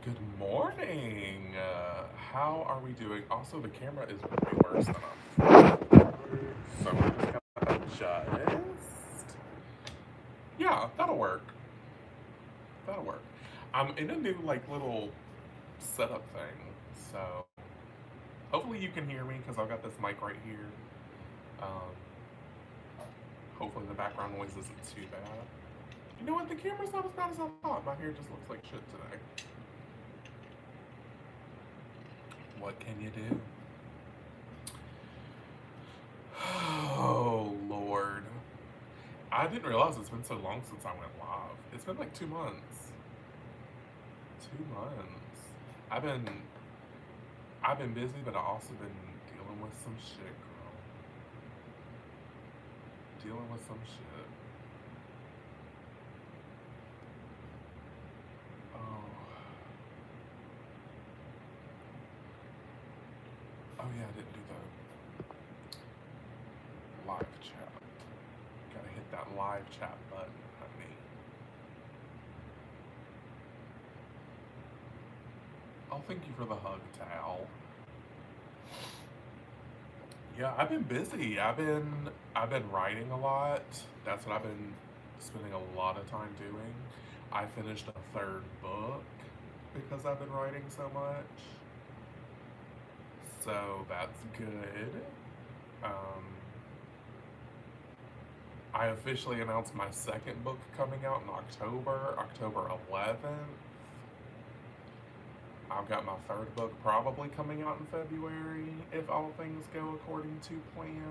Good morning. How are we doing? Also, the camera is way worse than so we're just gonna adjust. Yeah, that'll work. That'll work. I'm in a new like little setup thing, so hopefully you can hear me because I've got this mic right here. Um, Hopefully the background noise isn't too bad. You know what? The camera's not as bad as I thought. My hair just looks like shit today. What can you do? Oh, Lord. I didn't realize it's been so long since I went live. It's been like 2 months. 2 months. I've been I've been busy, but I've also been dealing with some shit, girl. Dealing with some shit. Oh. Oh yeah, I didn't do the live chat. Gotta hit that live chat button, honey. Oh, thank you for the hug, Tal. Yeah, I've been busy. I've been writing a lot. That's what I've been spending a lot of time doing. I finished a third book because I've been writing so much. So that's good. Um, I officially announced my second book coming out in October, October 11th. I've got my third book probably coming out in February if all things go according to plan.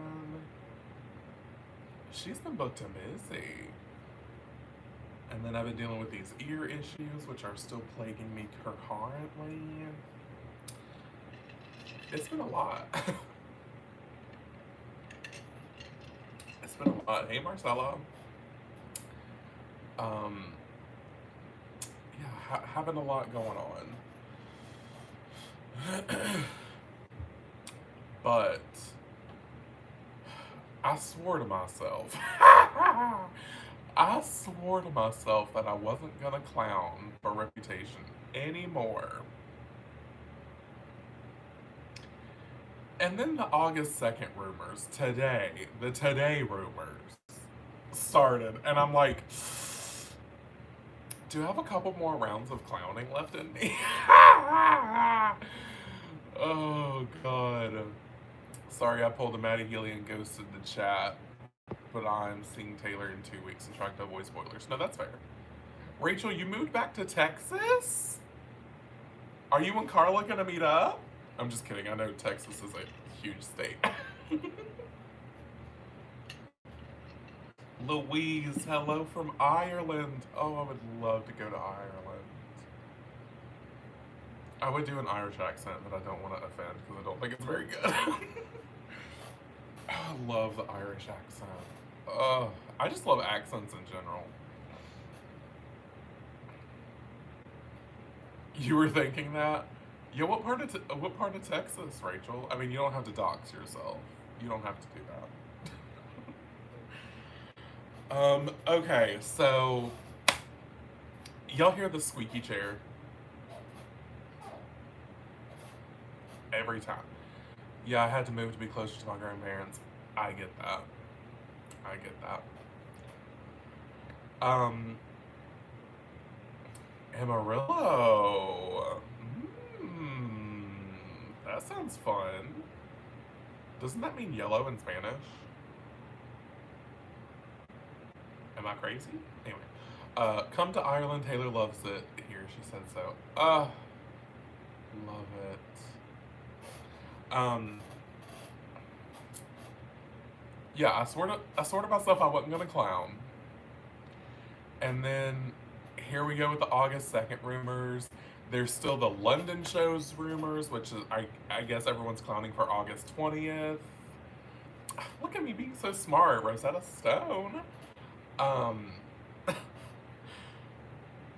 She's been booked and busy. And then I've been dealing with these ear issues, which are still plaguing me currently. It's been a lot. It's been a lot. Hey, Marcella. Um, yeah, having a lot going on. But I swore to myself. I swore to myself that I wasn't gonna clown for Reputation anymore. And then the August 2nd rumors, the today rumors started. And I'm like, do I have a couple more rounds of clowning left in me? Oh, God. Sorry, I pulled a Maddie Healy and ghosted the chat, but I'm seeing Taylor in 2 weeks and trying to avoid spoilers. No, that's fair. Rachel, you moved back to Texas? Are you and Carla gonna meet up? I'm just kidding. I know Texas is a huge state. Louise, hello from Ireland. Oh, I would love to go to Ireland. I would do an Irish accent, but I don't want to offend because I don't think it's very good. I love the Irish accent. I just love accents in general. You were thinking that? Yeah, what part of Texas, Rachel? I mean, you don't have to dox yourself. You don't have to do that. Okay, so y'all hear the squeaky chair every time. Yeah, I had to move to be closer to my grandparents. I get that. I get that. Um, Amarillo. That sounds fun. Doesn't that mean yellow in Spanish? Am I crazy? Anyway, come to Ireland. Taylor loves it here. She said so. Love it. Um, yeah, I sort of myself I wasn't gonna clown, and then here we go with the August 2nd rumors. There's still the London shows rumors, which is I guess everyone's clowning for August 20th. Look at me being so smart, Rosetta Stone. Um,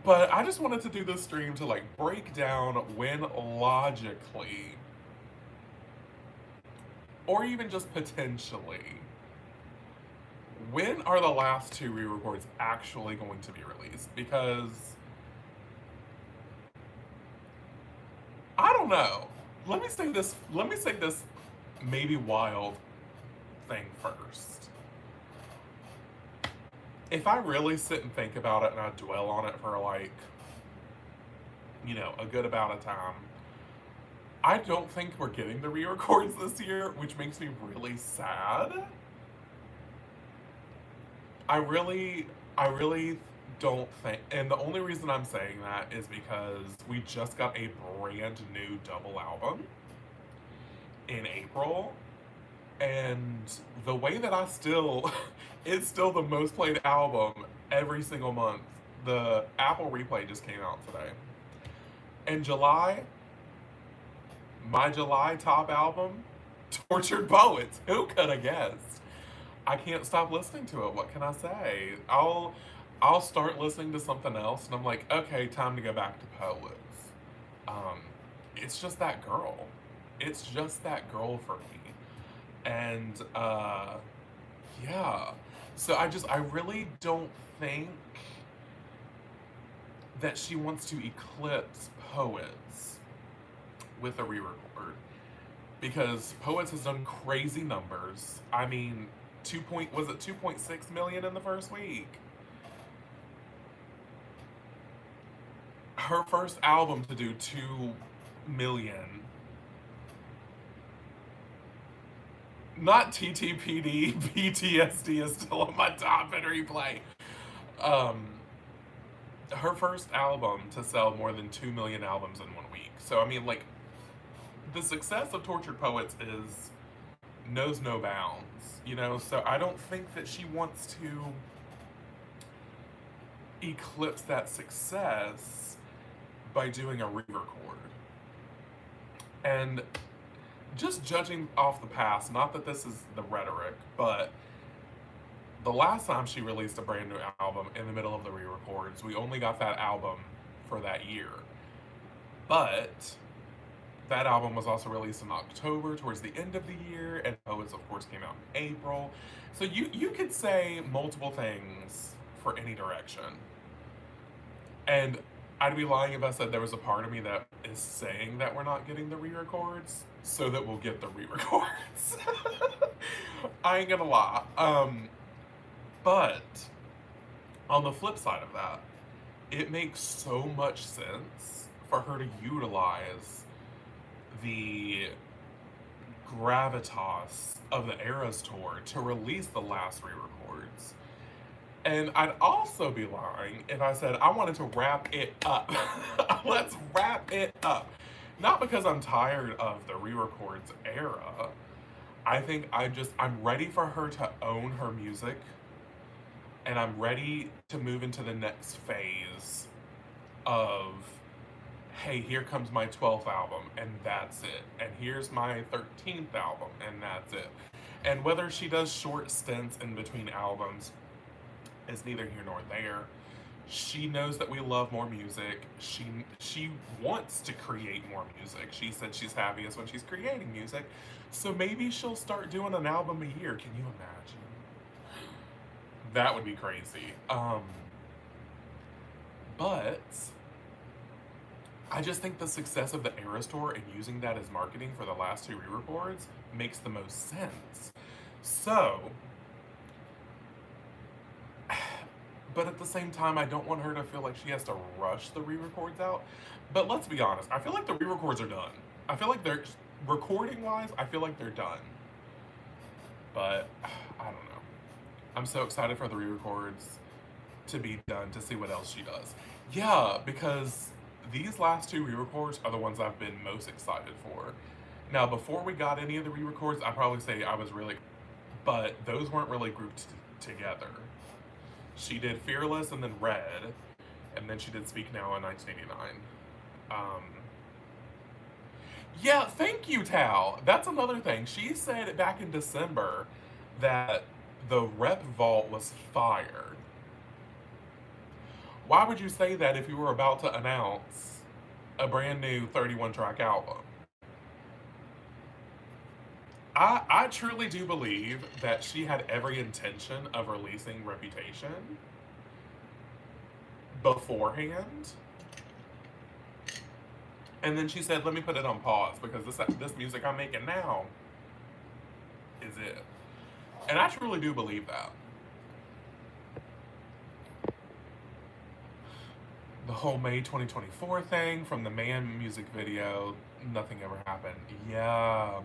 but I just wanted to do this stream to like break down when logically, or even just potentially, when are the last two re-reports actually going to be released? Because don't know. Let me say this maybe wild thing first. If I really sit and think about it and I dwell on it for like, a good amount of time, I don't think we're getting the re-records this year, which makes me really sad. I really don't think, and the only reason I'm saying that is because we just got a brand new double album in April, and the way that it's still the most played album every single month. The Apple Replay just came out today. In July, my July top album, Tortured Poets. Who could have guessed? I can't stop listening to it. What can I say? I'll start listening to something else, and I'm like, okay, time to go back to Poets. Um, it's just that girl. It's just that girl for me, and yeah. So I really don't think that she wants to eclipse Poets with a re-record because Poets has done crazy numbers. I mean, 2.6 million in the first week. Her first album to do 2 million. Not TTPD, PTSD is still on my top and replay. Um, Her first album to sell more than 2 million albums in 1 week. So I mean, like, the success of Tortured Poets knows no bounds. So I don't think that she wants to eclipse that success by doing a re-record. And just judging off the past, not that this is the rhetoric, but the last time she released a brand new album in the middle of the re-records, we only got that album for that year. But that album was also released in October, towards the end of the year, and Poets, of course, came out in April. So you could say multiple things for any direction. And I'd be lying if I said there was a part of me that is saying that we're not getting the re-records, so that we'll get the re-records. I ain't gonna lie. But on the flip side of that, it makes so much sense for her to utilize the gravitas of the Eras Tour to release the last re-records. And I'd also be lying if I said I wanted to wrap it up. Let's wrap it up. Not because I'm tired of the re-records era. I think I'm ready for her to own her music. And I'm ready to move into the next phase of, hey, here comes my 12th album, and that's it. And here's my 13th album, and that's it. And whether she does short stints in between albums is neither here nor there. She knows that we love more music. She wants to create more music. She said she's happiest when she's creating music. So maybe she'll start doing an album a year. Can you imagine? That would be crazy. But I just think the success of the Eras Tour and using that as marketing for the last two re-records makes the most sense. So, but at the same time, I don't want her to feel like she has to rush the re-records out. But let's be honest, I feel like the re-records are done. I feel like they're, recording-wise, I feel like they're done. But, I don't know. I'm so excited for the re-records to be done, to see what else she does. Yeah, because these last two re-records are the ones I've been most excited for. Now, before we got any of the re-records, I'd probably say I was really, but those weren't really grouped together. She did Fearless and then Red, and then she did Speak Now in 1989. Yeah, thank you, Tal. That's another thing. She said back in December that the Rep Vault was fired. Why would you say that if you were about to announce a brand new 31-track album? I truly do believe that she had every intention of releasing Reputation beforehand. And then she said, let me put it on pause because this music I'm making now is it. And I truly do believe that. The whole May 2024 thing from the Man music video, nothing ever happened. Yeah.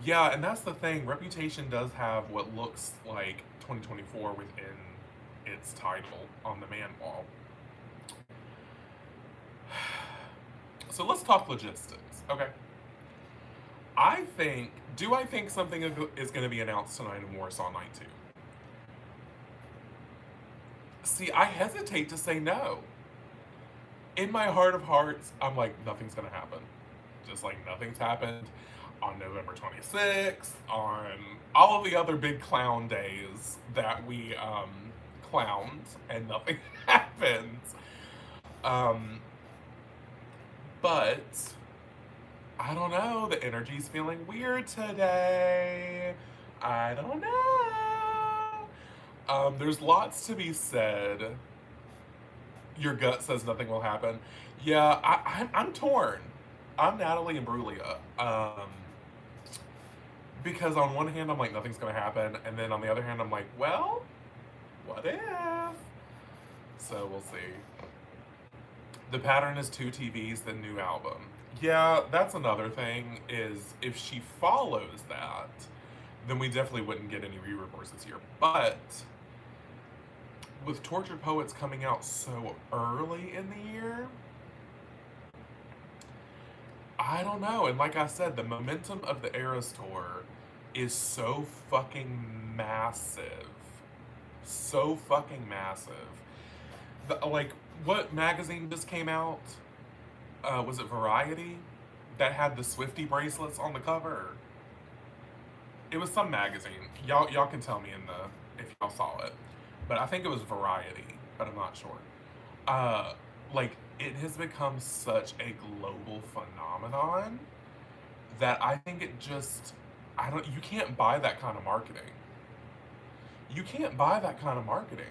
Yeah, and that's the thing. Reputation does have what looks like 2024 within its title on the Man wall. So let's talk logistics, okay? Do I think something is going to be announced tonight in Warsaw Night 2? See, I hesitate to say no. In my heart of hearts, I'm like, nothing's going to happen. Just like nothing's happened on November 26th, on all of the other big clown days that we clowned, and nothing happens. But I don't know. The energy's feeling weird today. I don't know. There's lots to be said. Your gut says nothing will happen. Yeah, I'm torn. I'm Natalie Imbruglia. Because on one hand, I'm like, nothing's going to happen. And then on the other hand, I'm like, well, what if? So we'll see. The pattern is 2 TVs, the new album. Yeah, that's another thing, is if she follows that, then we definitely wouldn't get any re-records this year. But with Tortured Poets coming out so early in the year, I don't know. And like I said, the momentum of the Eras Tour is so fucking massive. So fucking massive. Like, what magazine just came out? Was it Variety? That had the Swiftie bracelets on the cover? It was some magazine. Y'all can tell me if y'all saw it. But I think it was Variety, but I'm not sure. Like, it has become such a global phenomenon that I think it just, you can't buy that kind of marketing. You can't buy that kind of marketing.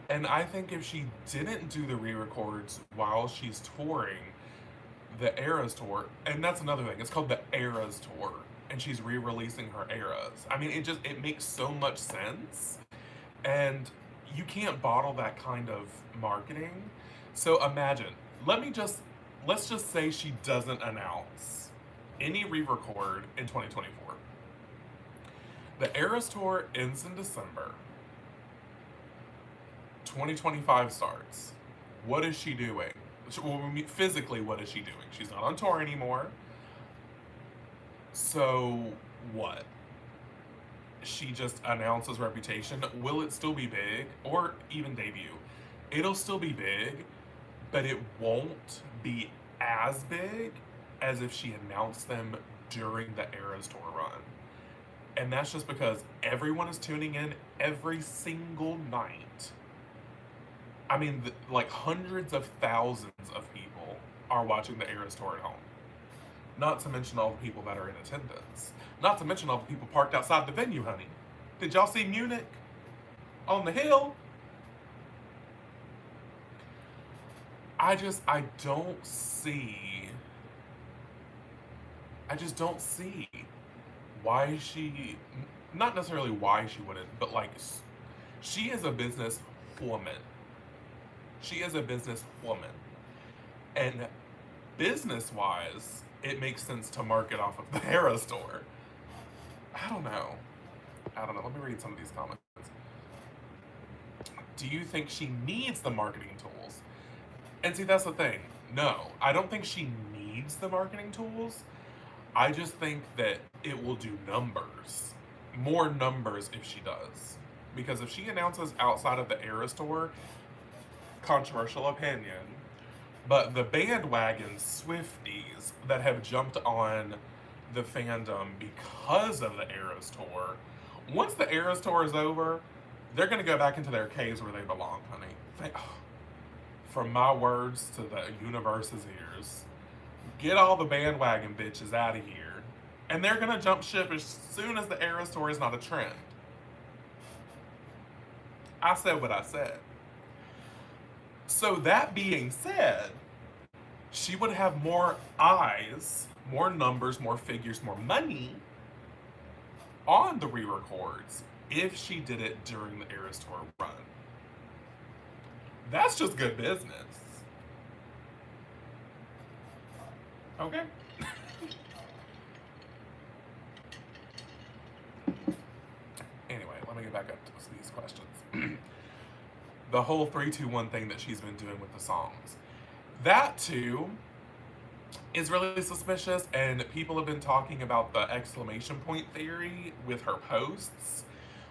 And I think if she didn't do the re-records while she's touring the Eras Tour, and that's another thing, it's called the Eras Tour, and she's re-releasing her Eras. I mean, it makes so much sense, and you can't bottle that kind of marketing. So imagine, let's just say she doesn't announce any re-record in 2024. The Eras Tour ends in December. 2025 starts. What is she doing? Physically, what is she doing? She's not on tour anymore. So, what? She just announces Reputation. Will it still be big? Or even debut? It'll still be big, but it won't be as big as if she announced them during the Eras Tour run. And that's just because everyone is tuning in every single night. I mean, like hundreds of thousands of people are watching the Eras Tour at home. Not to mention all the people that are in attendance. Not to mention all the people parked outside the venue, honey. Did y'all see Munich on the hill? I just don't see why she, not necessarily why she wouldn't, but like, she is a business woman. She is a business woman. And business-wise, it makes sense to market off of the Eras Tour. I don't know. Let me read some of these comments. Do you think she needs the marketing tools? And see, that's the thing. No, I don't think she needs the marketing tools. I just think that it will do numbers. More numbers if she does. Because if she announces outside of the Eras Tour, controversial opinion, but the bandwagon Swifties that have jumped on the fandom because of the Eras Tour, once the Eras Tour is over, they're going to go back into their caves where they belong, honey. From my words to the universe's ears, get all the bandwagon bitches out of here. And they're going to jump ship as soon as the Eras Tour is not a trend. I said what I said. So that being said, she would have more eyes, more numbers, more figures, more money on the re-records if she did it during the Eras Tour run. That's just good business. Okay. Anyway, let me get back up to these questions. The whole 3-2-1 thing that she's been doing with the songs. That too is really suspicious, and people have been talking about the exclamation point theory with her posts,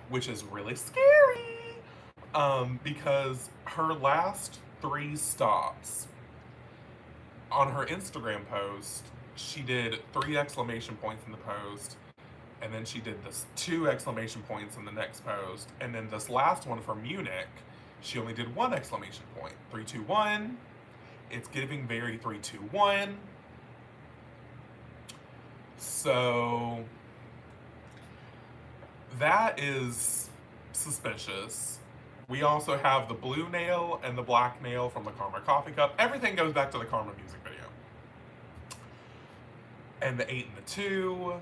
which is really scary. Because her last 3 stops on her Instagram post, she did 3 exclamation points in the post, and then she did this 2 exclamation points in the next post, and then this last one for Munich, she only did 1 exclamation point. 3-2-1. It's giving very 3-2-1. So that is suspicious. We also have the blue nail and the black nail from the Karma Coffee Cup. Everything goes back to the Karma music video. And the 8 and the 2.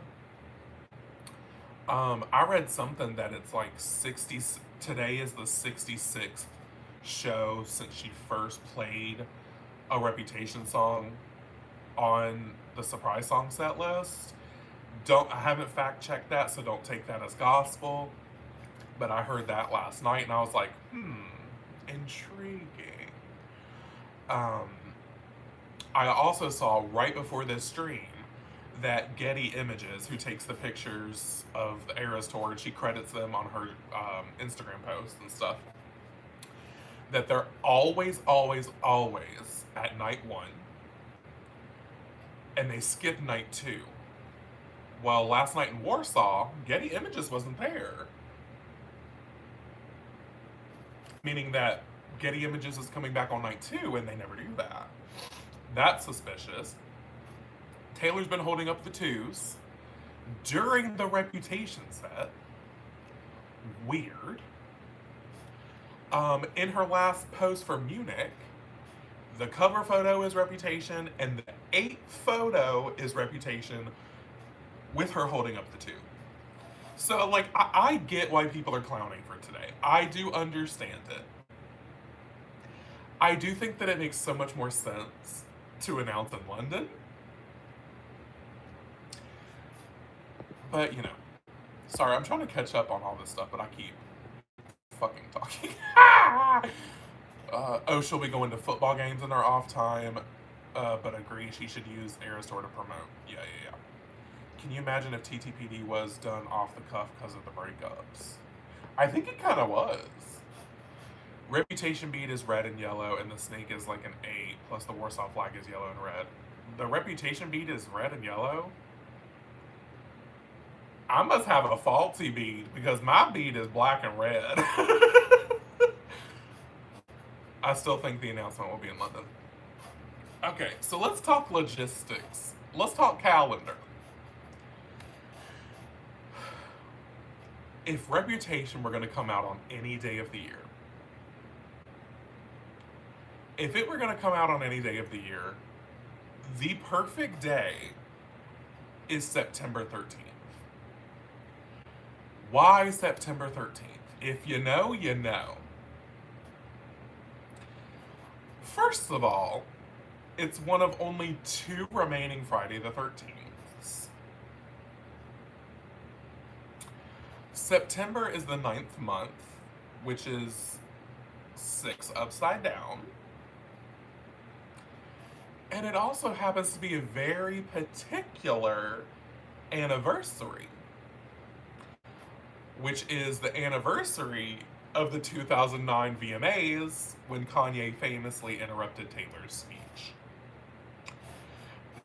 I read something that it's like 60. Today is the 66th show since she first played a Reputation song on the surprise song set list. I haven't fact checked that, so don't take that as gospel. But I heard that last night and I was like, intriguing. I also saw right before this stream that Getty Images, who takes the pictures of the Eras Tour, and she credits them on her Instagram posts and stuff, that they're always, always, always at night 1. And they skip night 2. Well, last night in Warsaw, Getty Images wasn't there. Meaning that Getty Images is coming back on night 2, and they never do that. That's suspicious. Taylor's been holding up the 2s during the Reputation set. Weird. In her last post for Munich, the cover photo is Reputation, and the 8th photo is Reputation with her holding up the 2. So, like, I get why people are clowning for today. I do understand it. I do think that it makes so much more sense to announce in London. But, you know. Sorry, I'm trying to catch up on all this stuff, but I keep fucking talking. She'll be going to football games in her off time, but agrees she should use Eras Tour to promote. Yeah. Can you imagine if TTPD was done off the cuff because of the breakups? I think it kind of was. Reputation bead is red and yellow, and the snake is like an 8, plus the Warsaw flag is yellow and red. The Reputation bead is red and yellow? I must have a faulty bead, because my bead is black and red. I still think the announcement will be in London. Okay, so let's talk logistics. Let's talk calendar. If Reputation were going to come out on any day of the year, if it were going to come out on any day of the year, the perfect day is September 13th. Why September 13th? If you know, you know. First of all, it's one of only 2 remaining Friday the 13th. September is the 9th month, which is 6 upside down. And it also happens to be a very particular anniversary, which is the anniversary of the 2009 VMAs, when Kanye famously interrupted Taylor's speech.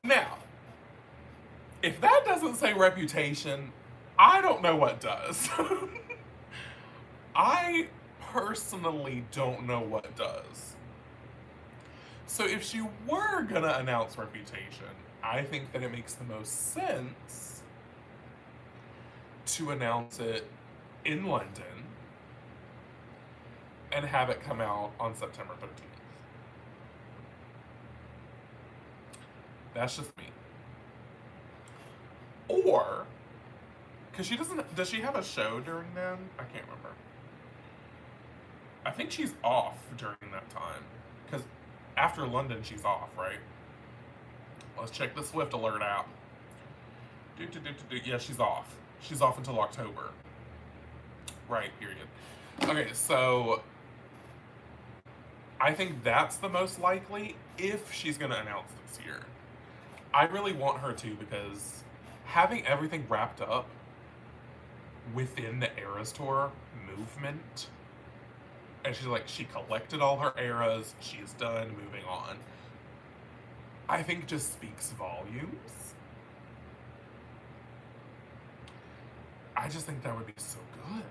Now, if that doesn't say Reputation, I don't know what does. I personally don't know what does. So if she were gonna announce Reputation, I think that it makes the most sense to announce it in London and have it come out on September 13th. That's just me. Or, because she doesn't, does she have a show during then? I can't remember. I think she's off during that time. Because after London, she's off, right? Let's check the Swift alert out. Yeah, she's off. She's off until October. Right, period. Okay, so I think that's the most likely if she's going to announce this year. I really want her to, because having everything wrapped up within the Eras Tour movement, and she's like, she collected all her eras, she's done, moving on, I think just speaks volumes. I just think that would be so good.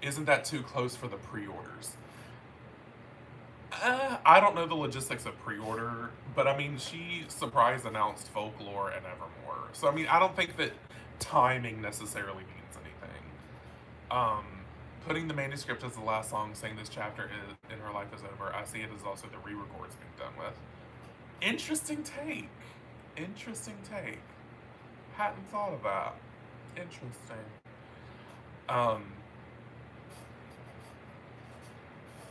Isn't that too close for the pre-orders? I don't know the logistics of pre-order, but I mean, she surprise announced Folklore and Evermore. So I mean, I don't think that timing necessarily means anything. Putting the manuscript as the last song, saying this chapter in her life is over, I see it as also the re-records being done with. Interesting take. Interesting take. Hadn't thought of that. Interesting.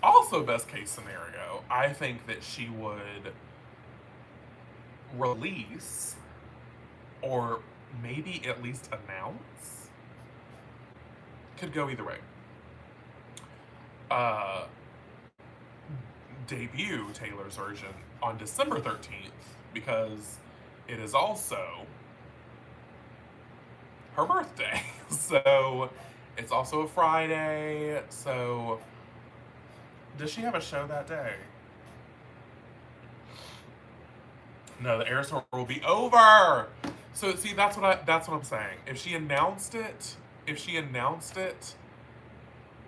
Also, best case scenario, I think that she would release, or maybe at least announce, could go either way, debut Taylor's version on December 13th, because it is also her birthday. So it's also a Friday. So does she have a show that day? No, the Eras Tour will be over. So see, that's what I'm saying. If she announced it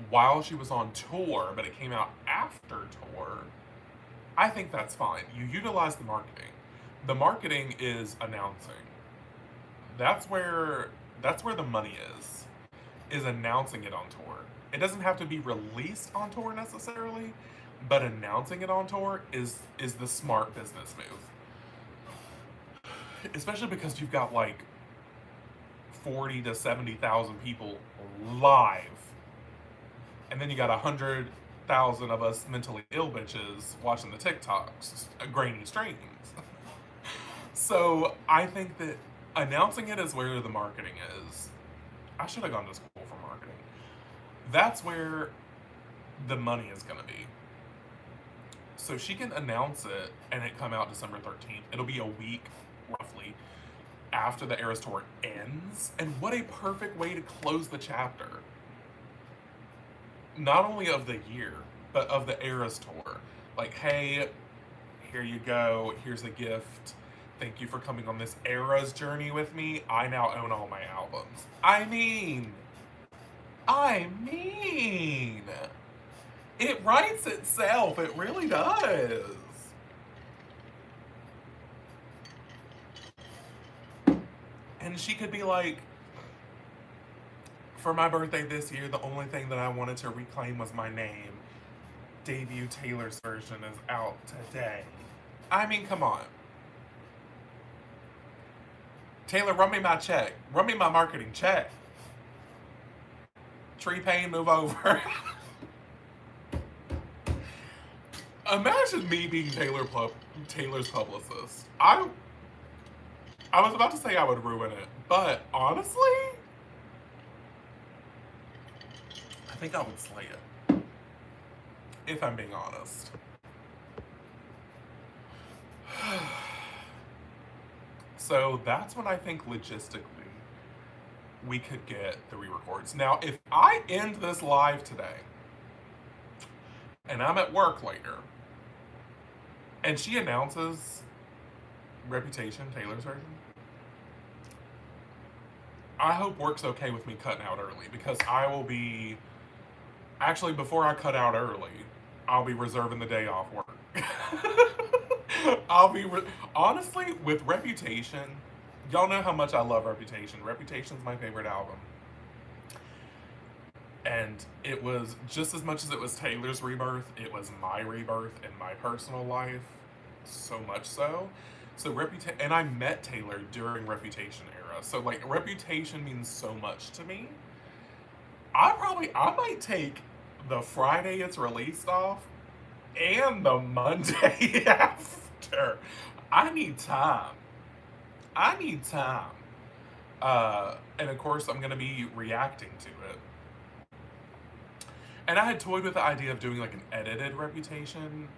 while she was on tour, but it came out after tour, I think that's fine. You utilize the marketing. The marketing is announcing. That's where the money is announcing it on tour. It doesn't have to be released on tour necessarily, but announcing it on tour is the smart business move. Especially because you've got like 40 to 70,000 people live, and then you got 100,000 of us mentally ill bitches watching the TikToks, grainy streams. So I think that announcing it is where the marketing is. I should have gone to school for marketing. That's where the money is going to be. So she can announce it and it come out December 13th. It'll be a week, roughly, after the Eras Tour ends. And what a perfect way to close the chapter. Not only of the year, but of the Eras Tour. Like, hey, here you go. Here's a gift. Thank you for coming on this Eras journey with me. I now own all my albums. I mean, it writes itself. It really does. And she could be like, for my birthday this year, the only thing that I wanted to reclaim was my name. Debut Taylor's version is out today. I mean, come on. Taylor, run me my check. Run me my marketing check. Tree Payne, move over. Imagine me being Taylor's publicist. I was about to say I would ruin it, but honestly, I think I would slay it. If I'm being honest. So that's when I think logistically we could get the re-records. Now, if I end this live today and I'm at work later and she announces Reputation, Taylor's version, I hope work's okay with me cutting out early, because I will be, actually before I cut out early, I'll be reserving the day off work. Honestly, with Reputation, y'all know how much I love Reputation. Reputation's my favorite album. And it was, just as much as it was Taylor's rebirth, it was my rebirth in my personal life. So much so So and I met Taylor during Reputation era. So like Reputation means so much to me. I might take the Friday it's released off and the Monday after. I need time. I need time. And of course, I'm going to be reacting to it. And I had toyed with the idea of doing like an edited Reputation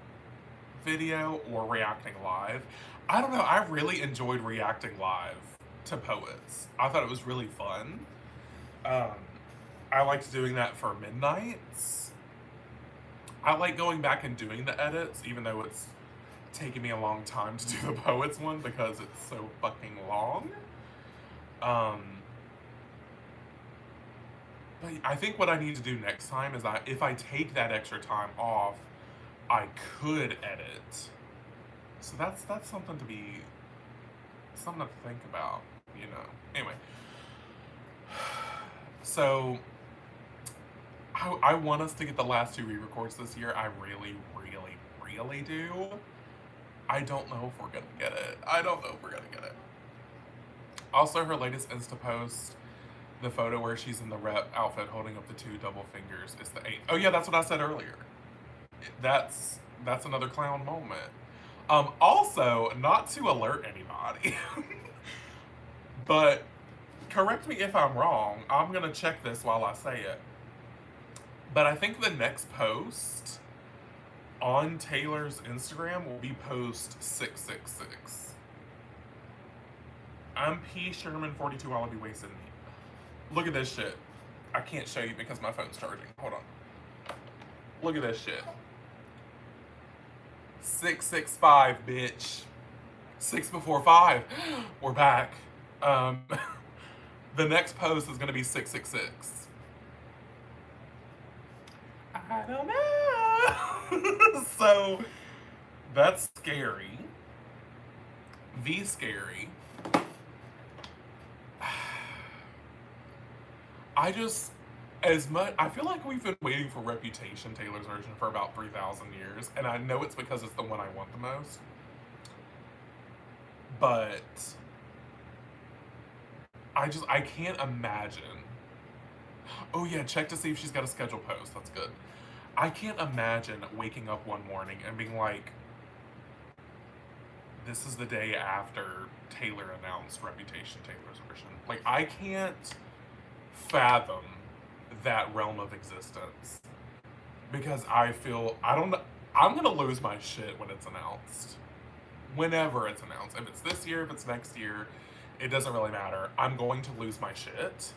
video or reacting live. I don't know. I really enjoyed reacting live to poets. I thought it was really fun. Um, I liked doing that for Midnights. I like going back and doing the edits, even though it's taking me a long time to do the poets one because it's so fucking long. But I think what I need to do next time is if I take that extra time off, I could edit. So that's something to think about, you know. Anyway, so I want us to get the last 2 re-records this year. I really, really, really do. I don't know if we're gonna get it. Also, her latest Insta post, the photo where she's in the rep outfit holding up the 2 double fingers, is the 8th. Oh yeah, that's what I said earlier. That's another clown moment. Also, not to alert anybody, but correct me if I'm wrong. I'm gonna check this while I say it. But I think the next post on Taylor's Instagram will be post 666. I'm P. Sherman 42. I'll be wasting me. Look at this shit. I can't show you because my phone's charging. Hold on. Look at this shit. 665, bitch. 6 before 5. We're back. The next post is gonna be 666. I don't know. So that's scary. Scary. I feel like we've been waiting for Reputation, Taylor's version, for about 3,000 years, and I know it's because it's the one I want the most. But I can't imagine. Oh yeah, check to see if she's got a scheduled post. That's good. I can't imagine waking up one morning and being like, this is the day after Taylor announced Reputation, Taylor's version. Like, I can't fathom that realm of existence because I'm gonna lose my shit when it's announced. Whenever it's announced. If it's this year, if it's next year, it doesn't really matter. I'm going to lose my shit.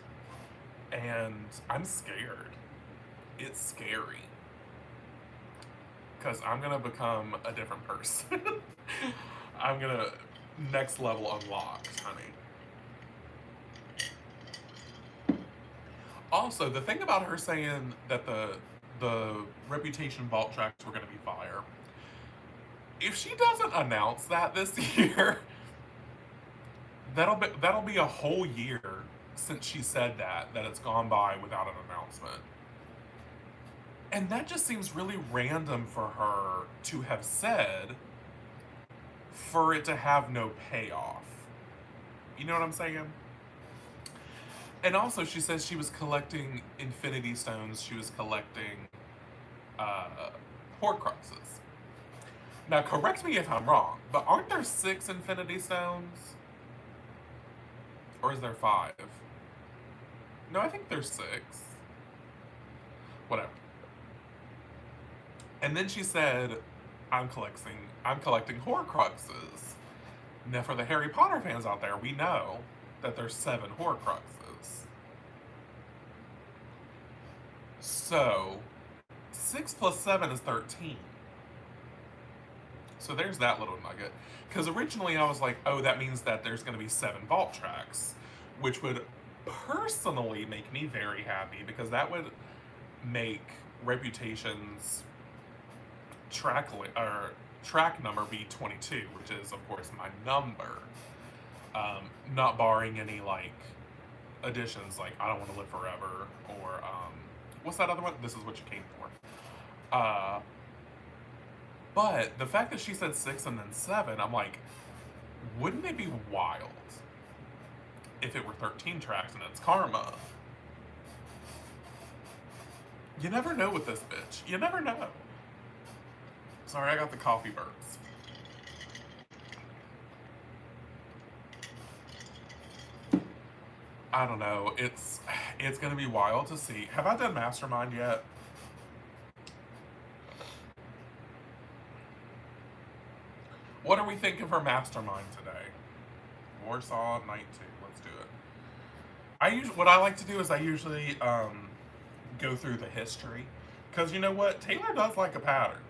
And I'm scared. It's scary. Because I'm gonna become a different person. I'm gonna next level unlocked, honey. Also, the thing about her saying that the Reputation vault tracks were gonna be fire, if she doesn't announce that this year, that'll be a whole year since she said that it's gone by without an announcement. And that just seems really random for her to have said, for it to have no payoff. You know what I'm saying? And also, she says she was collecting Infinity Stones. She was collecting Horcruxes. Now, correct me if I'm wrong, but aren't there 6 Infinity Stones? Or is there 5? No, I think there's 6. Whatever. And then she said, I'm collecting Horcruxes. Now, for the Harry Potter fans out there, we know that there's 7 Horcruxes. So, 6 plus 7 is 13. So there's that little nugget. Because originally I was like, oh, that means that there's going to be 7 vault tracks, which would personally make me very happy because that would make Reputation's track number be 22, which is of course my number. Not barring any like additions like I Don't Want to Live Forever or what's that other one? This Is What You Came For. But the fact that she said 6 and then 7, I'm like, Wouldn't it be wild if it were 13 tracks and it's Karma? You never know with this bitch. You never know. Sorry, I got the coffee burps. I don't know. It's gonna be wild to see. Have I done Mastermind yet? What are we thinking for Mastermind today? Warsaw Night 2. Let's do it. What I like to do is I usually go through the history, because you know what, Taylor does like a pattern.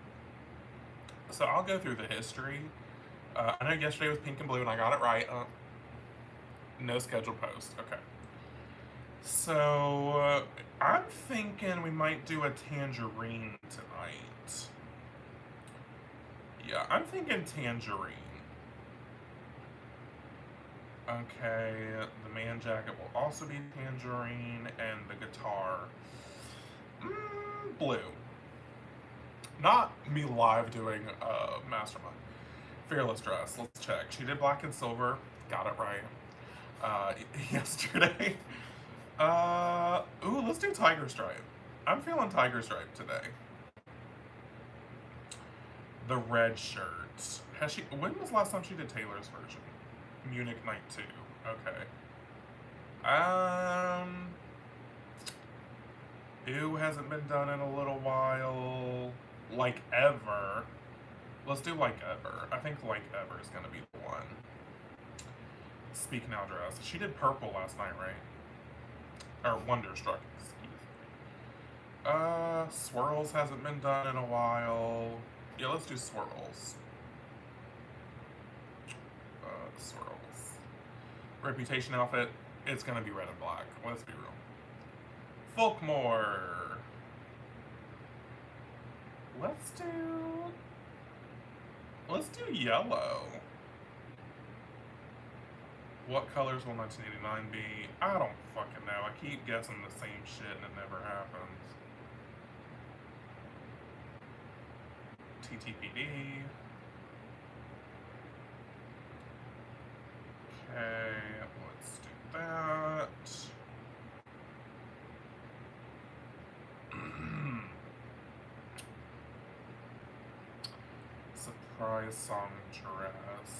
So I'll go through the history. I know yesterday was pink and blue, and I got it right. No scheduled post. Okay. So I'm thinking we might do a tangerine tonight. Yeah, I'm thinking tangerine. Okay, the man jacket will also be tangerine, and the guitar, blue. Not me live doing Mastermind. Fearless dress, let's check. She did black and silver, got it right yesterday. Ooh, let's do Tiger Stripe. I'm feeling Tiger Stripe today. The red shirt. When was the last time she did Taylor's version? Munich Night 2. Okay. Ew hasn't been done in a little while. Like Ever. Let's do Like Ever. I think Like Ever is gonna be the one. Speak Now dress. She did purple last night, right? Or Wonderstruck, excuse me. Swirls hasn't been done in a while. Yeah, let's do Swirls. Swirls. Reputation outfit, it's gonna be red and black. Let's be real. Folkmore. Let's do yellow. What colors will 1989 be? I don't fucking know. I keep guessing the same shit and it never happens. TTPD. Okay, let's do that. Surprise song dress.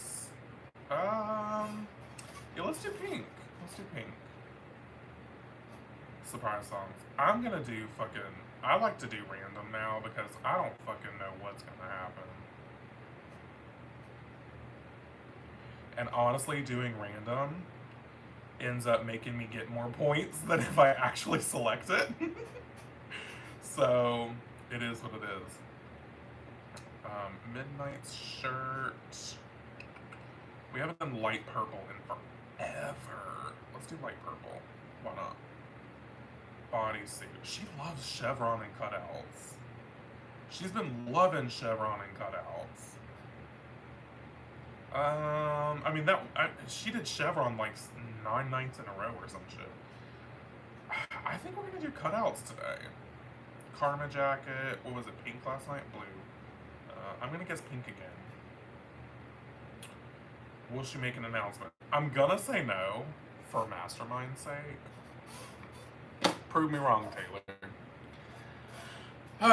Yeah, let's do pink. Let's do pink. Surprise songs. I'm gonna do fucking... I like to do random now because I don't fucking know what's gonna happen. And honestly, doing random ends up making me get more points than if I actually select it. So, it is what it is. Midnight shirt. We haven't done light purple in forever. Let's do light purple. Why not? Bodysuit. She loves chevron and cutouts. She's been loving chevron and cutouts. I mean, she did chevron like 9 nights in a row or some shit. I think we're gonna do cutouts today. Karma jacket. What was it? Pink last night? Blue. I'm gonna guess pink again. Will she make an announcement? I'm gonna say no, for Mastermind's sake. Prove me wrong, Taylor.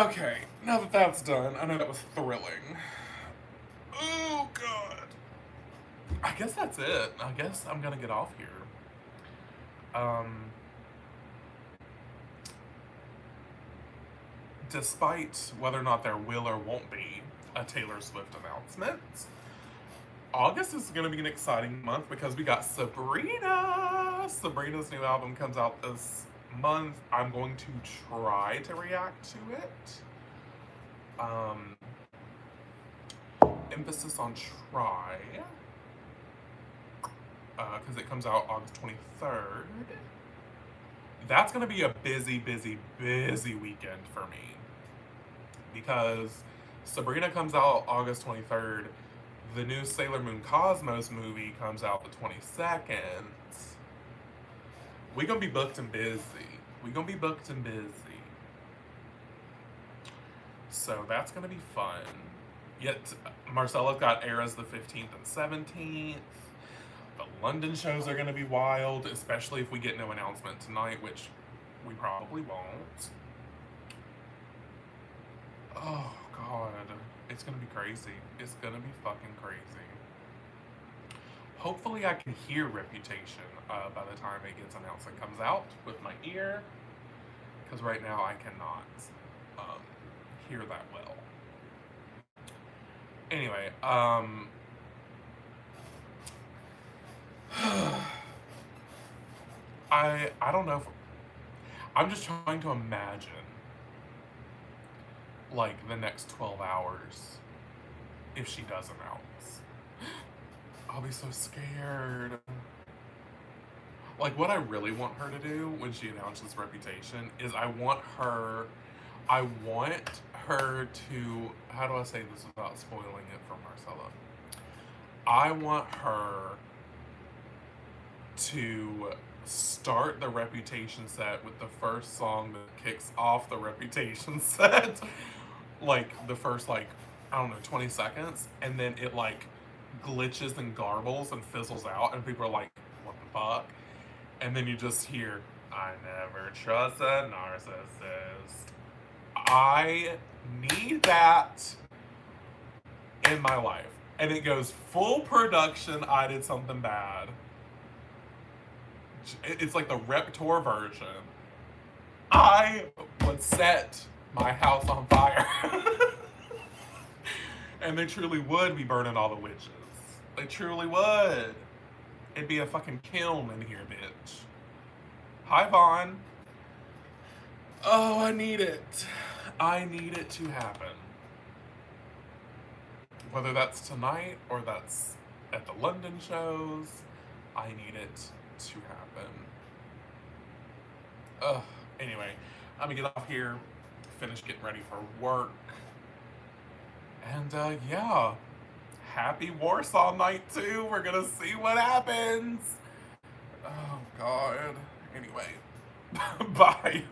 Okay, now that that's done, I know that was thrilling. Oh, God. I guess that's it. I guess I'm gonna get off here. Despite whether or not there will or won't be a Taylor Swift announcement, August is going to be an exciting month because we got Sabrina. Sabrina's new album comes out this month. I'm going to try to react to it. Emphasis on try. Because it comes out August 23rd. That's going to be a busy, busy, busy weekend for me. Because Sabrina comes out August 23rd. The new Sailor Moon Cosmos movie comes out the 22nd. We're going to be booked and busy. So that's going to be fun. Yet Marcella's got Eras the 15th and 17th. The London shows are going to be wild, especially if we get no announcement tonight, which we probably won't. Oh, God. It's going to be crazy. It's going to be fucking crazy. Hopefully I can hear Reputation by the time it gets announced and comes out with my ear, because right now I cannot hear that well. Anyway, I don't know if I'm just trying to imagine like the next 12 hours if she does announce. I'll be so scared. Like, what I really want her to do when she announces Reputation is I want her to, how do I say this without spoiling it for Marcella? I want her to start the Reputation set with the first song that kicks off the Reputation set. Like, the first, like, I don't know, 20 seconds. And then it, like, glitches and garbles and fizzles out. And people are like, what the fuck? And then you just hear, I never trust a narcissist. I need that in my life. And it goes full production, I did something bad. It's like the Reptor version. I would set my house on fire. And they truly would be burning all the witches. They truly would. It'd be a fucking kiln in here, bitch. Hi, Vaughn. Oh, I need it. I need it to happen. Whether that's tonight or that's at the London shows, I need it to happen. Ugh. Anyway, I'm gonna get off here, finish getting ready for work. And yeah, happy Warsaw night too. We're gonna see what happens. Oh God. Anyway, bye.